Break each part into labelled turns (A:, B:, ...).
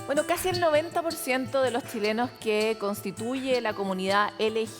A: Bueno, casi el 90% de los chilenos que constituye la comunidad LGBTQIA+,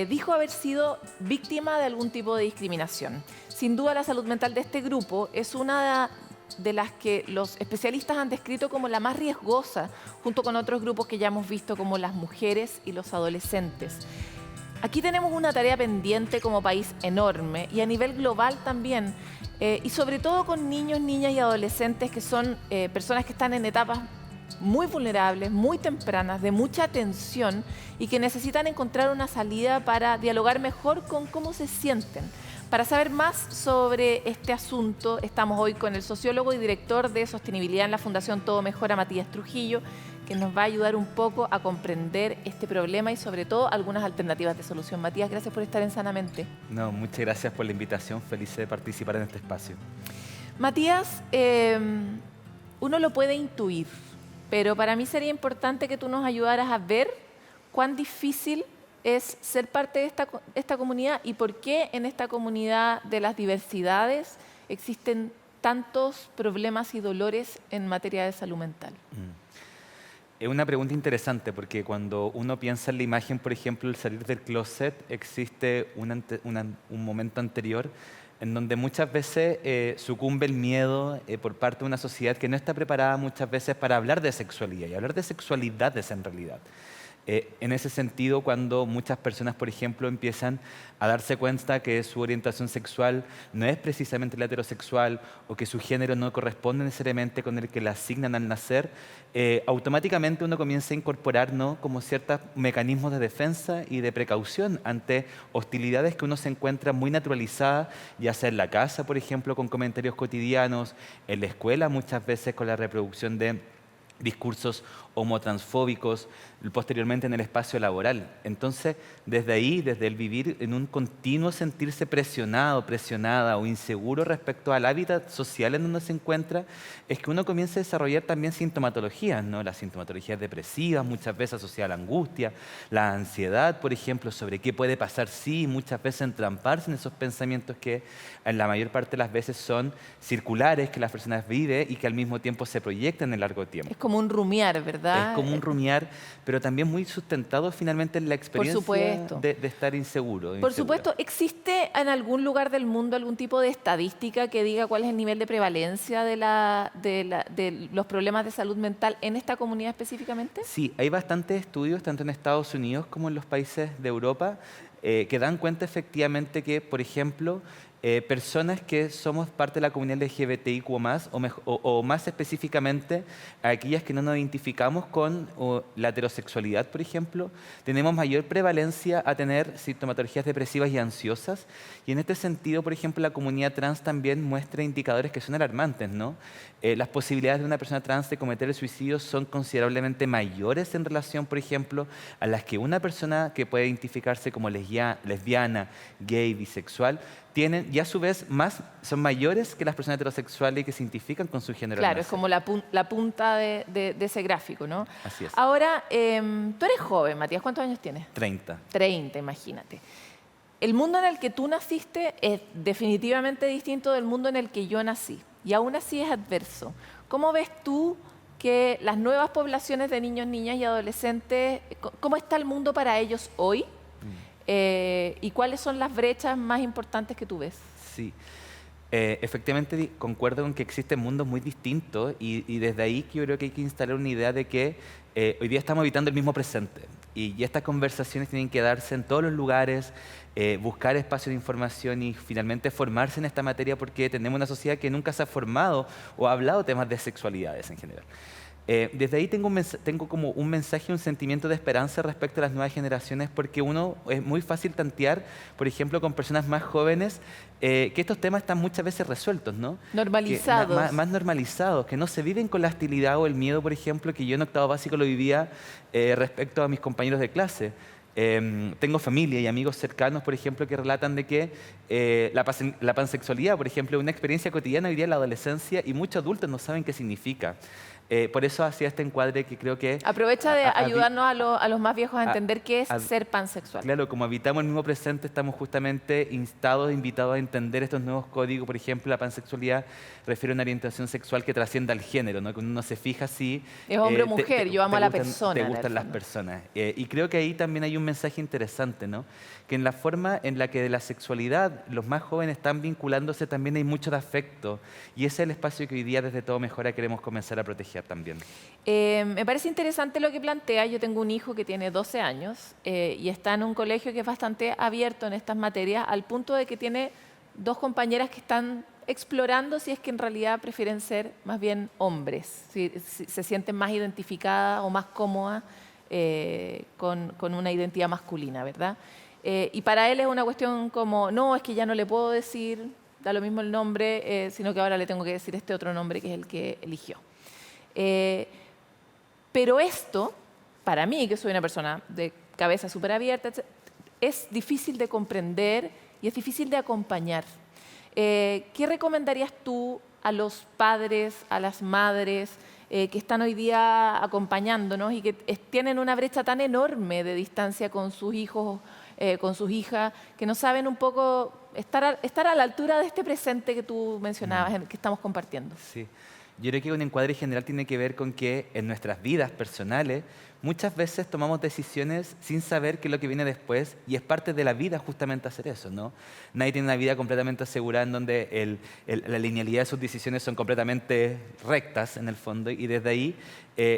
A: dijo haber sido víctima de algún tipo de discriminación. Sin duda, la salud mental de este grupo es una de las que los especialistas han descrito como la más riesgosa, junto con otros grupos que ya hemos visto como las mujeres y los adolescentes. Aquí tenemos una tarea pendiente como país enorme y a nivel global también, y sobre todo con niños, niñas y adolescentes que son personas que están en etapas muy vulnerables, muy tempranas, de mucha atención y que necesitan encontrar una salida para dialogar mejor con cómo se sienten. Para saber más sobre este asunto, estamos hoy con el sociólogo y director de sostenibilidad en la Fundación Todo Mejora, Matías Trujillo, que nos va a ayudar un poco a comprender este problema y sobre todo algunas alternativas de solución. Matías, gracias por estar en Sanamente.
B: No, muchas gracias por la invitación, feliz de participar en este espacio.
A: Matías, uno lo puede intuir, pero para mí sería importante que tú nos ayudaras a ver cuán difícil es ser parte de esta comunidad y por qué en esta comunidad de las diversidades existen tantos problemas y dolores en materia de salud mental.
B: Es una pregunta interesante porque cuando uno piensa en la imagen, por ejemplo, el salir del closet, existe un momento anterior en donde muchas veces sucumbe el miedo por parte de una sociedad que no está preparada muchas veces para hablar de sexualidad y hablar de sexualidades en realidad. En ese sentido, cuando muchas personas, por ejemplo, empiezan a darse cuenta que su orientación sexual no es precisamente la heterosexual o que su género no corresponde necesariamente con el que le asignan al nacer, automáticamente uno comienza a incorporar, ¿no?, como ciertos mecanismos de defensa y de precaución ante hostilidades que uno se encuentra muy naturalizadas, ya sea en la casa, por ejemplo, con comentarios cotidianos, en la escuela muchas veces con la reproducción de discursos homotransfóbicos, posteriormente en el espacio laboral. Entonces, desde ahí, desde el vivir en un continuo sentirse presionado, presionada o inseguro respecto al hábitat social en donde se encuentra, es que uno comienza a desarrollar también sintomatologías, ¿no? Las sintomatologías depresivas, muchas veces asociadas a la angustia, la ansiedad, por ejemplo, sobre qué puede pasar si, muchas veces entramparse en esos pensamientos que en la mayor parte de las veces son circulares, que las personas viven y que al mismo tiempo se proyectan en el largo tiempo.
A: Es como un rumiar, ¿verdad?
B: Es como un rumiar, pero también muy sustentado finalmente en la experiencia de estar inseguro.
A: Por supuesto, ¿existe en algún lugar del mundo algún tipo de estadística que diga cuál es el nivel de prevalencia de los problemas de salud mental en esta comunidad específicamente?
B: Sí, hay bastantes estudios, tanto en Estados Unidos como en los países de Europa, que dan cuenta efectivamente que, por ejemplo, personas que somos parte de la comunidad LGBTIQ+, o más específicamente aquellas que no nos identificamos con la heterosexualidad, por ejemplo, tenemos mayor prevalencia a tener sintomatologías depresivas y ansiosas. Y en este sentido, por ejemplo, la comunidad trans también muestra indicadores que son alarmantes, ¿no? Las posibilidades de una persona trans de cometer el suicidio son considerablemente mayores en relación, por ejemplo, a las que una persona que puede identificarse como lesbiana, gay, bisexual, tienen, y a su vez son mayores que las personas heterosexuales que se identifican con su género.
A: Claro, es como la punta de ese gráfico, ¿no?
B: Así es.
A: Ahora, tú eres joven, Matías, ¿cuántos años tienes?
B: 30.
A: 30, imagínate. El mundo en el que tú naciste es definitivamente distinto del mundo en el que yo nací, y aún así es adverso. ¿Cómo ves tú que las nuevas poblaciones de niños, niñas y adolescentes, cómo está el mundo para ellos hoy? ¿Y cuáles son las brechas más importantes que tú ves?
B: Sí, efectivamente concuerdo con que existen mundos muy distintos y desde ahí que yo creo que hay que instalar una idea de que hoy día estamos habitando el mismo presente y estas conversaciones tienen que darse en todos los lugares, buscar espacios de información y finalmente formarse en esta materia porque tenemos una sociedad que nunca se ha formado o ha hablado temas de sexualidades en general. Desde ahí tengo como un mensaje, un sentimiento de esperanza respecto a las nuevas generaciones porque es muy fácil tantear, por ejemplo, con personas más jóvenes, que estos temas están muchas veces resueltos, ¿no?
A: Normalizados.
B: Más normalizados, que no se viven con la hostilidad o el miedo, por ejemplo, que yo en octavo básico lo vivía respecto a mis compañeros de clase. Tengo familia y amigos cercanos, por ejemplo, que relatan de que la pansexualidad, por ejemplo, es una experiencia cotidiana hoy día en la adolescencia y muchos adultos no saben qué significa. Por eso hacía este encuadre que creo que...
A: Aprovecha de ayudarnos a los más viejos a entender qué es ser pansexual.
B: Claro, como habitamos el mismo presente, estamos justamente invitados a entender estos nuevos códigos. Por ejemplo, la pansexualidad refiere a una orientación sexual que trasciende al género, ¿no? Que uno se fija si...
A: Es hombre o mujer, yo amo a la persona.
B: Te gustan las personas. Y creo que ahí también hay un mensaje interesante, ¿no? Que en la forma en la que de la sexualidad los más jóvenes están vinculándose también hay mucho de afecto. Y ese es el espacio que hoy día desde Todo Mejora queremos comenzar a proteger también.
A: Me parece interesante lo que plantea. Yo tengo un hijo que tiene 12 años y está en un colegio que es bastante abierto en estas materias, al punto de que tiene 2 compañeras que están explorando si es que en realidad prefieren ser más bien hombres, si se sienten más identificadas o más cómodas con una identidad masculina, ¿verdad? Y para él es una cuestión como, no, es que ya no le puedo decir, da lo mismo el nombre, sino que ahora le tengo que decir este otro nombre que es el que eligió. Pero esto, para mí, que soy una persona de cabeza súper abierta, es difícil de comprender y es difícil de acompañar. ¿Qué recomendarías tú a los padres, a las madres que están hoy día acompañándonos y que tienen una brecha tan enorme de distancia con sus hijos, con sus hijas, que no saben un poco estar a la altura de este presente que tú mencionabas, que estamos compartiendo?
B: Sí. Yo creo que un encuadre general tiene que ver con que en nuestras vidas personales muchas veces tomamos decisiones sin saber qué es lo que viene después y es parte de la vida justamente hacer eso, ¿no? Nadie tiene una vida completamente asegurada en donde la linealidad de sus decisiones son completamente rectas en el fondo y desde ahí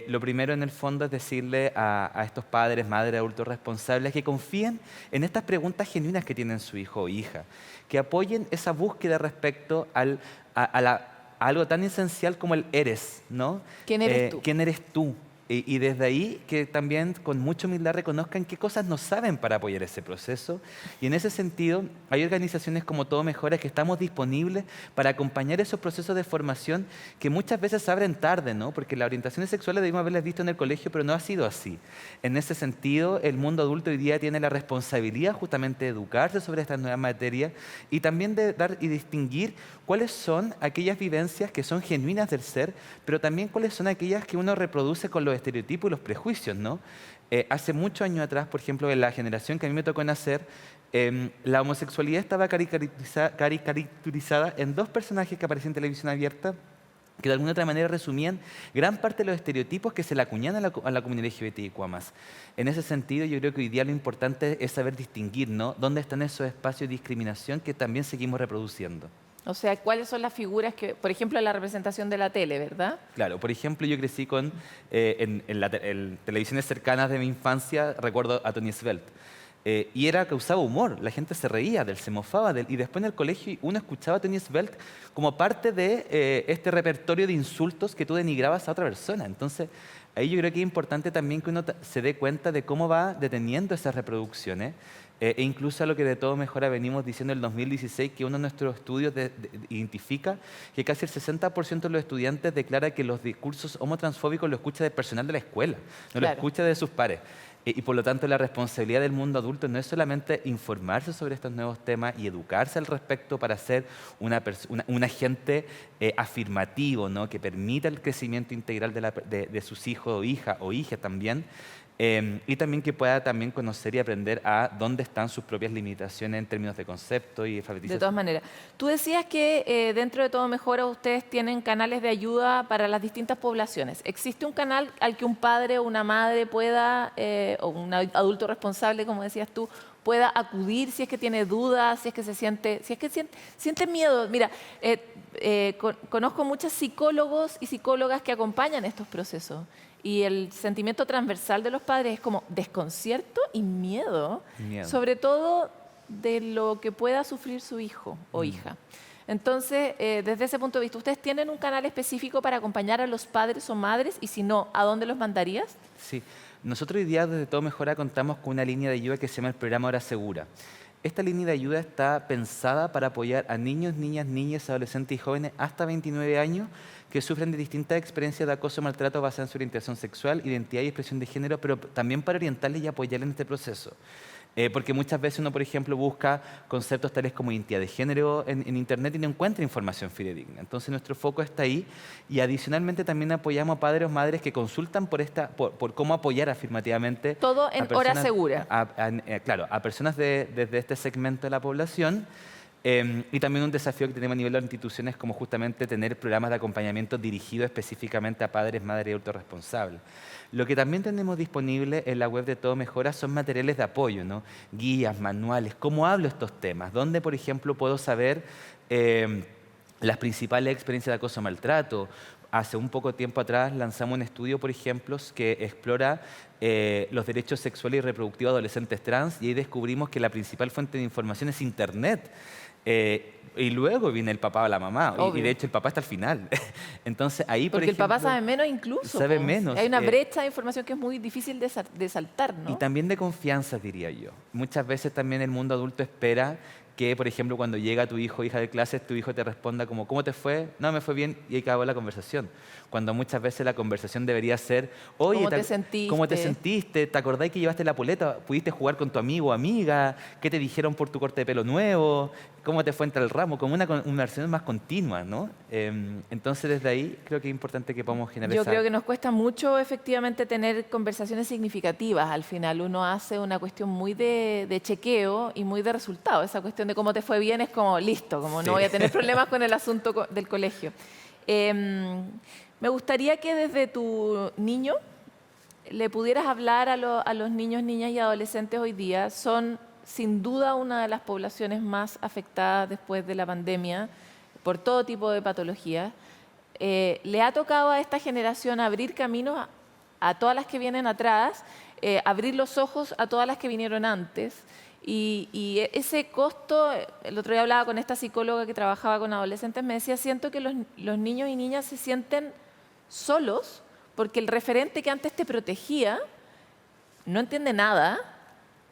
B: lo primero en el fondo es decirle a estos padres, madres, adultos responsables que confíen en estas preguntas genuinas que tienen su hijo o hija, que apoyen esa búsqueda respecto a algo tan esencial como el eres, ¿no?
A: ¿Quién eres tú?
B: ¿Quién eres tú? Y desde ahí que también con mucha humildad reconozcan qué cosas no saben para apoyar ese proceso. Y en ese sentido hay organizaciones como Todo Mejora que estamos disponibles para acompañar esos procesos de formación que muchas veces se abren tarde, ¿no? Porque las orientaciones sexuales debimos haberlas visto en el colegio, pero no ha sido así. En ese sentido, el mundo adulto hoy día tiene la responsabilidad justamente de educarse sobre estas nuevas materias y también de dar y distinguir cuáles son aquellas vivencias que son genuinas del ser, pero también cuáles son aquellas que uno reproduce con los estereotipos y los prejuicios, ¿no? Hace muchos años atrás, por ejemplo, en la generación que a mí me tocó nacer, la homosexualidad estaba caricaturizada en 2 personajes que aparecían en televisión abierta, que de alguna otra manera resumían gran parte de los estereotipos que se le acuñan a la comunidad LGBTIQ+. En ese sentido, yo creo que hoy día lo importante es saber distinguir, ¿no? ¿Dónde están esos espacios de discriminación que también seguimos reproduciendo?
A: O sea, ¿cuáles son las figuras que, por ejemplo, en la representación de la tele, verdad?
B: Claro, por ejemplo, yo crecí con, en televisiones cercanas de mi infancia, recuerdo a Tony Svelte. Y causaba humor, la gente se reía de él, se mofaba de él. Y después en el colegio uno escuchaba a Tony Svelte como parte de este repertorio de insultos que tú denigrabas a otra persona. Entonces, ahí yo creo que es importante también que uno se dé cuenta de cómo va deteniendo esas reproducciones. E incluso a lo que de Todo Mejora venimos diciendo en el 2016, que uno de nuestros estudios identifica que casi el 60% de los estudiantes declara que los discursos homotransfóbicos lo escucha del personal de la escuela, no lo escucha de sus pares. Y por lo tanto la responsabilidad del mundo adulto no es solamente informarse sobre estos nuevos temas y educarse al respecto para ser un agente afirmativo, ¿no? Que permita el crecimiento integral de sus hijos o hijas también, y también que pueda también conocer y aprender a dónde están sus propias limitaciones en términos de concepto y alfabetización.
A: De todas maneras. Tú decías que dentro de Todo Mejora ustedes tienen canales de ayuda para las distintas poblaciones. ¿Existe un canal al que un padre o una madre pueda, o un adulto responsable, como decías tú, pueda acudir si es que tiene dudas, si es que siente miedo? Mira, conozco muchos psicólogos y psicólogas que acompañan estos procesos. Y el sentimiento transversal de los padres es como desconcierto y miedo, sobre todo de lo que pueda sufrir su hijo o hija. Entonces, desde ese punto de vista, ¿ustedes tienen un canal específico para acompañar a los padres o madres? Y si no, ¿a dónde los mandarías?
B: Sí, nosotros hoy día desde Todo Mejora contamos con una línea de ayuda que se llama el Programa Hora Segura. Esta línea de ayuda está pensada para apoyar a niños, niñas, adolescentes y jóvenes hasta 29 años que sufren de distintas experiencias de acoso o maltrato basadas en su orientación sexual, identidad y expresión de género, pero también para orientarles y apoyarles en este proceso. Porque muchas veces uno, por ejemplo, busca conceptos tales como identidad de género en Internet y no encuentra información fidedigna. Entonces nuestro foco está ahí y adicionalmente también apoyamos a padres o madres que consultan por cómo apoyar afirmativamente
A: Todo en
B: a
A: hora
B: personas,
A: segura.
B: claro, a personas desde este segmento de la población. Y también un desafío que tenemos a nivel de las instituciones como justamente tener programas de acompañamiento dirigidos específicamente a padres, madres y adultos responsables. Lo que también tenemos disponible en la web de Todo Mejora son materiales de apoyo, ¿no? Guías, manuales, cómo hablo estos temas, dónde, por ejemplo, puedo saber las principales experiencias de acoso o maltrato. Hace un poco tiempo atrás lanzamos un estudio, por ejemplo, que explora los derechos sexuales y reproductivos de adolescentes trans y ahí descubrimos que la principal fuente de información es Internet. Y luego viene el papá o la mamá, y de hecho el papá está al final. Entonces ahí, por
A: Porque
B: ejemplo,
A: el papá sabe menos incluso.
B: sabe
A: Po.
B: menos.
A: Hay una brecha de información que es muy difícil de saltar,
B: Y
A: ¿no?
B: también de confianza, diría yo. Muchas veces también el mundo adulto espera que, por ejemplo, cuando llega tu hijo o hija de clases, tu hijo te responda como, ¿cómo te fue? No, me fue bien, y ahí acabó la conversación. Cuando muchas veces la conversación debería ser, oye,
A: ¿Cómo te sentiste?
B: ¿cómo te sentiste? ¿Te acordás que llevaste la poleta? ¿Pudiste jugar con tu amigo o amiga? ¿Qué te dijeron por tu corte de pelo nuevo? ¿Cómo te fue entre el ramo? Como una conversación más continua, ¿no? Entonces, desde ahí creo que es importante que podamos generar
A: Yo
B: esa...
A: creo que nos cuesta mucho efectivamente tener conversaciones significativas. Al final uno hace una cuestión muy de chequeo y muy de resultado. Esa cuestión de cómo te fue bien es como listo, como
B: Sí.
A: no voy a tener problemas con el asunto del colegio. Me gustaría que desde tu niño le pudieras hablar a los niños, niñas y adolescentes hoy día. Son sin duda una de las poblaciones más afectadas después de la pandemia por todo tipo de patologías. Le ha tocado a esta generación abrir caminos a todas las que vienen atrás, abrir los ojos a todas las que vinieron antes. Y ese costo, el otro día hablaba con esta psicóloga que trabajaba con adolescentes, me decía, siento que los niños y niñas se sienten solos porque el referente que antes te protegía no entiende nada,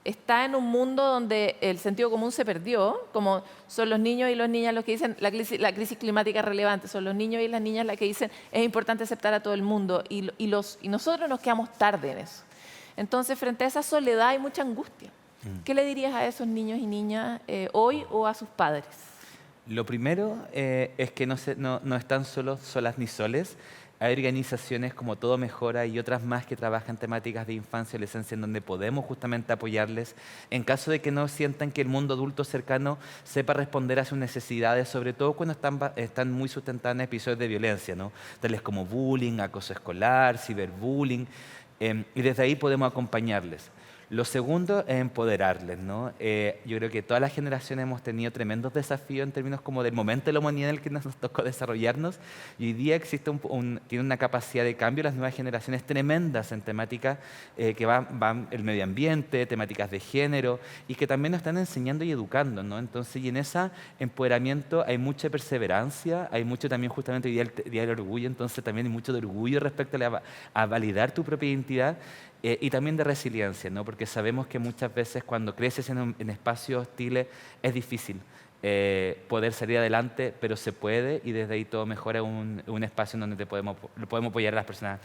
A: está en un mundo donde el sentido común se perdió, como son los niños y las niñas los que dicen la crisis climática es relevante, son los niños y las niñas las que dicen es importante aceptar a todo el mundo y nosotros nos quedamos tarde en eso. Entonces, frente a esa soledad hay mucha angustia. ¿Qué le dirías a esos niños y niñas hoy o a sus padres?
B: Lo primero es que no están solas ni soles. Hay organizaciones como Todo Mejora y otras más que trabajan temáticas de infancia y adolescencia en donde podemos justamente apoyarles en caso de que no sientan que el mundo adulto cercano sepa responder a sus necesidades, sobre todo cuando están muy sustentadas en episodios de violencia, ¿no? Tales como bullying, acoso escolar, ciberbullying, y desde ahí podemos acompañarles. Lo segundo es empoderarles, ¿no? Yo creo que todas las generaciones hemos tenido tremendos desafíos en términos como del momento de la humanidad en el que nos tocó desarrollarnos y hoy día existe tiene una capacidad de cambio las nuevas generaciones tremendas en temáticas que van el medio ambiente, temáticas de género y que también nos están enseñando y educando, ¿no? Entonces, y en ese empoderamiento hay mucha perseverancia, hay mucho también justamente el día del orgullo, entonces también hay mucho de orgullo respecto a validar tu propia identidad. Y también de resiliencia, ¿no? Porque sabemos que muchas veces cuando creces en espacios hostiles es difícil poder salir adelante, pero se puede y desde ahí Todo Mejora un espacio en donde podemos apoyar a las personas.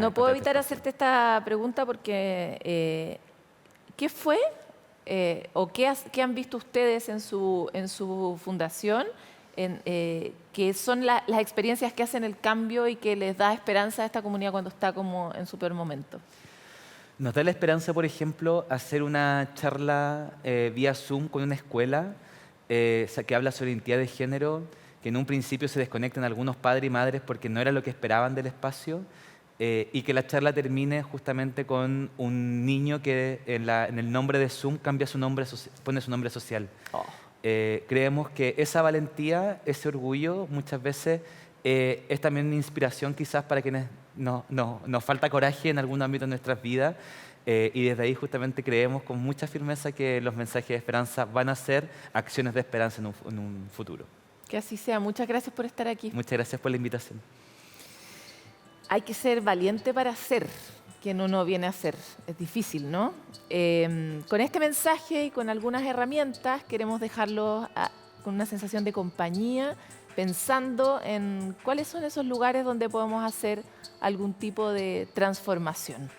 A: No puedo evitar hacerte esta pregunta porque ¿qué fue o qué han visto ustedes en su fundación que son las experiencias que hacen el cambio y que les da esperanza a esta comunidad cuando está como en su peor momento?
B: Nos da la esperanza, por ejemplo, hacer una charla vía Zoom con una escuela que habla sobre identidad de género, que en un principio se desconectan algunos padres y madres porque no era lo que esperaban del espacio, y que la charla termine justamente con un niño que en el nombre de Zoom cambia su nombre, pone su nombre social.
A: Oh.
B: Creemos que esa valentía, ese orgullo, muchas veces es también una inspiración quizás para quienes nos falta coraje en algún ámbito de nuestras vidas y desde ahí justamente creemos con mucha firmeza que los mensajes de esperanza van a ser acciones de esperanza en un futuro.
A: Que así sea. Muchas gracias por estar aquí.
B: Muchas gracias por la invitación.
A: Hay que ser valiente para hacer quien uno viene a hacer. Es difícil, ¿no? Con este mensaje y con algunas herramientas queremos dejarlos con una sensación de compañía, pensando en cuáles son esos lugares donde podemos hacer algún tipo de transformación.